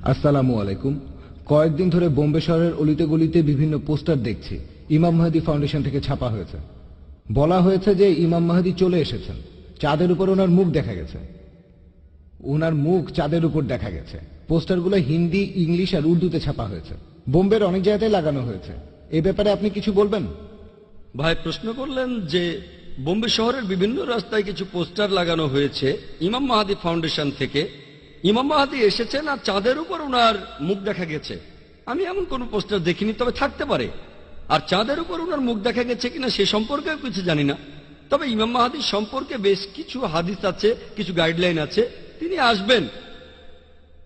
আসসালামু আলাইকুম। কয়েকদিন ধরে বোম্বে শহরের অলিতে গলিতে বিভিন্ন পোস্টার দেখছি, ইমাম মাহদী ফাউন্ডেশন থেকে ছাপা হয়েছে। বলা হয়েছে যে ইমাম মাহদী চলে এসেছেন, চাঁদের উপর ওনার মুখ দেখা গেছে। ওনার মুখ চাঁদের উপর দেখা গেছে। পোস্টারগুলো হিন্দি, ইংলিশ আর উর্দুতে ছাপা হয়েছে। বোম্বের অনেক জায়গায় লাগানো হয়েছে। এই ব্যাপারে আপনি কিছু বলবেন? ভাই প্রশ্ন করলেন যে বোম্বে শহরের বিভিন্ন রাস্তায় কিছু পোস্টার লাগানো হয়েছে ইমাম মাহাদি ফাউন্ডেশন থেকে। ইমাম মাহাদি এসেছেন আর চাঁদের উপর ওনার মুখ দেখা গেছে। আমি এমন কোন পোস্টার দেখিনি, তবে থাকতে পারে। আর চাঁদের উপর ওনার মুখ দেখা গেছে কিনা সে সম্পর্কেও কিছু জানি না। তবে ইমাম মাহাদি সম্পর্কে বেশ কিছু হাদিস আছে, কিছু গাইডলাইন আছে। তিনি আসবেন।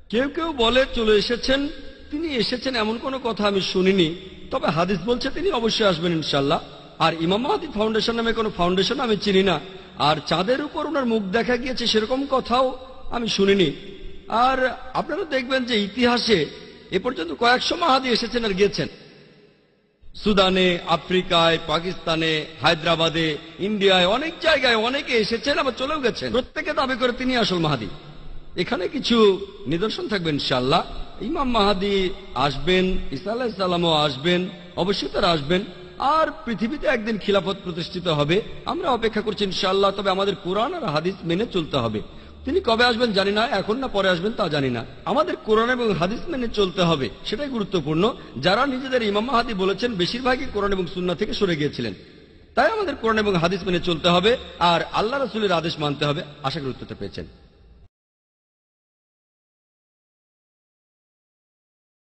কেউ কেউ বলে চলে এসেছেন, তিনি এসেছেন এমন কোনো কথা আমি শুনিনি। তবে হাদিস বলছে তিনি অবশ্যই আসবেন ইনশাল্লাহ। আর ইমাম মাহাদি ফাউন্ডেশন নামে কোনো ফাউন্ডেশন আমি চিনি না। আর চাঁদের উপর ওনার মুখ দেখা গিয়েছে সেরকম কথাও আমি শুনিনি। আর আপনারা দেখবেন যে ইতিহাসে এ পর্যন্ত কয়েকশো মাহাদি এসেছেন আর গিয়েছেন। সুদানে, আফ্রিকায়, পাকিস্তানে, হায়দ্রাবাদে, ইন্ডিয়ায়, অনেক জায়গায় অনেকে এসেছেন আবার চলেও গেছেন। প্রত্যেকে দাবি করে তিনি আসল মাহাদি। এখানে কিছু নিদর্শন থাকবে ইনশাআল্লাহ। ইমাম মাহাদি আসবেন, ঈসা আলাইহিস সালামও আসবেন, অবশ্যই তারা আসবেন। আর পৃথিবীতে একদিন খিলাফত প্রতিষ্ঠিত হবে। আমরা অপেক্ষা করছি ইনশাআল্লাহ। তবে আমাদের কোরআন আর হাদিস মেনে চলতে হবে। তিনি কবে আসবেন জানি না, এখন না পরে আসবেন তা জানি না। আমাদের কোরআন এবং হাদিস মেনে চলতে হবে, সেটাই গুরুত্বপূর্ণ। যারা নিজেদের ইমাম মাহাদি বলেছেন বেশিরভাগই কোরআন এবং সুন্নাহ থেকে সরে গিয়েছিলেন। তাই আমাদের কোরআন এবং হাদিস মেনে চলতে হবে আর আল্লাহ রাসূলের আদেশ মানতে হবে। আশা করি উত্তরটা পেয়েছেন।